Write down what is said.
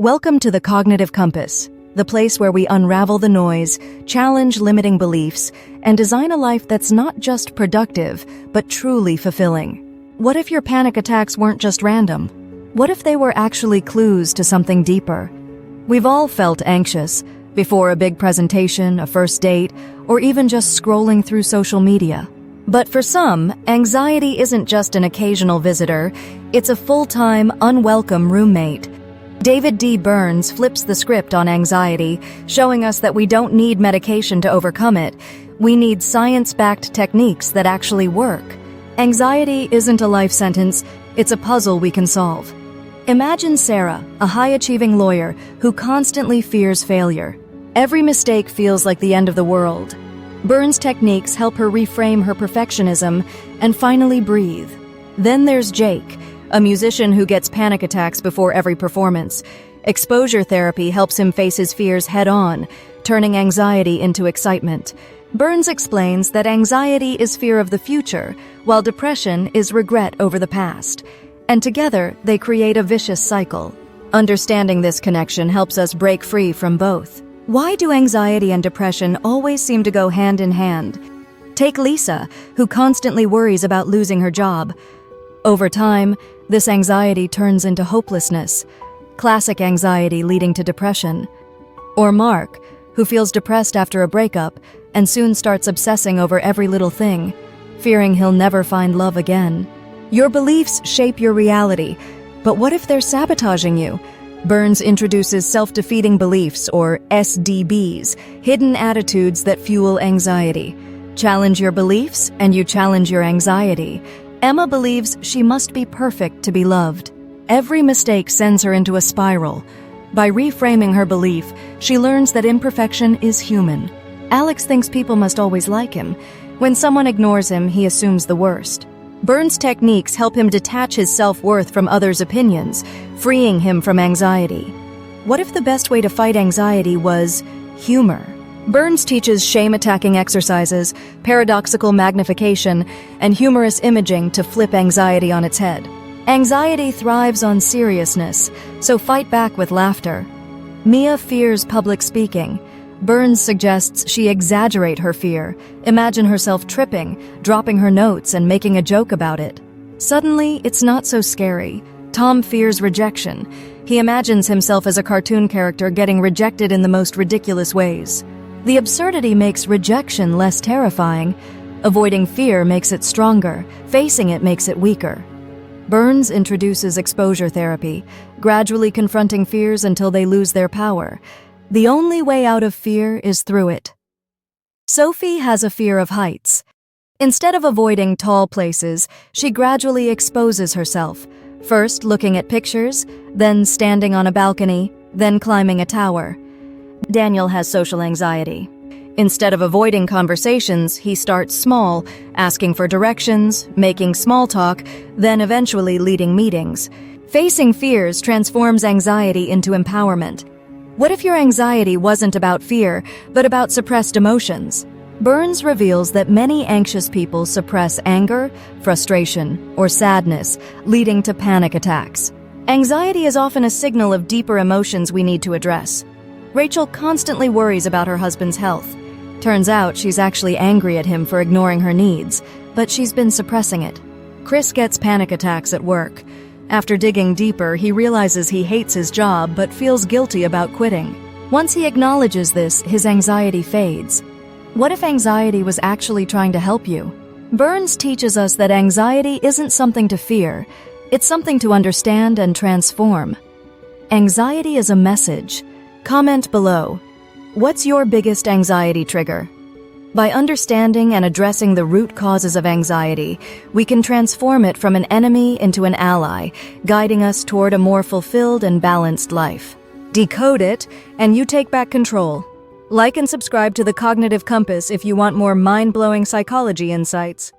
Welcome to the Cognitive Compass, the place where we unravel the noise, challenge limiting beliefs, and design a life that's not just productive, but truly fulfilling. What if your panic attacks weren't just random? What if they were actually clues to something deeper? We've all felt anxious before a big presentation, a first date, or even just scrolling through social media. But for some, anxiety isn't just an occasional visitor, it's a full-time, unwelcome roommate. David D. Burns flips the script on anxiety, showing us that we don't need medication to overcome it. We need science-backed techniques that actually work. Anxiety isn't a life sentence, it's a puzzle we can solve. Imagine Sarah, a high-achieving lawyer who constantly fears failure. Every mistake feels like the end of the world. Burns' techniques help her reframe her perfectionism and finally breathe. Then there's Jake, a musician who gets panic attacks before every performance. Exposure therapy helps him face his fears head-on, turning anxiety into excitement. Burns explains that anxiety is fear of the future, while depression is regret over the past. And together, they create a vicious cycle. Understanding this connection helps us break free from both. Why do anxiety and depression always seem to go hand in hand? Take Lisa, who constantly worries about losing her job. Over time, this anxiety turns into hopelessness, classic anxiety leading to depression. Or Mark, who feels depressed after a breakup and soon starts obsessing over every little thing, fearing he'll never find love again. Your beliefs shape your reality, but what if they're sabotaging you? Burns introduces self-defeating beliefs, or SDBs, hidden attitudes that fuel anxiety. Challenge your beliefs, and you challenge your anxiety. Emma believes she must be perfect to be loved. Every mistake sends her into a spiral. By reframing her belief, she learns that imperfection is human. Alex thinks people must always like him. When someone ignores him, he assumes the worst. Burns' techniques help him detach his self-worth from others' opinions, freeing him from anxiety. What if the best way to fight anxiety was humor? Burns teaches shame-attacking exercises, paradoxical magnification, and humorous imaging to flip anxiety on its head. Anxiety thrives on seriousness, so fight back with laughter. Mia fears public speaking. Burns suggests she exaggerate her fear, imagine herself tripping, dropping her notes, and making a joke about it. Suddenly, it's not so scary. Tom fears rejection. He imagines himself as a cartoon character getting rejected in the most ridiculous ways. The absurdity makes rejection less terrifying. Avoiding fear makes it stronger. Facing it makes it weaker. Burns introduces exposure therapy, gradually confronting fears until they lose their power. The only way out of fear is through it. Sophie has a fear of heights. Instead of avoiding tall places, she gradually exposes herself, first looking at pictures, then standing on a balcony, then climbing a tower. Daniel has social anxiety. Instead of avoiding conversations, he starts small, asking for directions, making small talk, then eventually leading meetings. Facing fears transforms anxiety into empowerment. What if your anxiety wasn't about fear, but about suppressed emotions? Burns reveals that many anxious people suppress anger, frustration, or sadness, leading to panic attacks. Anxiety is often a signal of deeper emotions we need to address. Rachel constantly worries about her husband's health. Turns out she's actually angry at him for ignoring her needs, but she's been suppressing it. Chris gets panic attacks at work. After digging deeper, he realizes he hates his job but feels guilty about quitting. Once he acknowledges this, his anxiety fades. What if anxiety was actually trying to help you? Burns teaches us that anxiety isn't something to fear, it's something to understand and transform. Anxiety is a message. Comment below. What's your biggest anxiety trigger? By understanding and addressing the root causes of anxiety, we can transform it from an enemy into an ally, guiding us toward a more fulfilled and balanced life. Decode it, and you take back control. Like and subscribe to the Cognitive Compass if you want more mind-blowing psychology insights.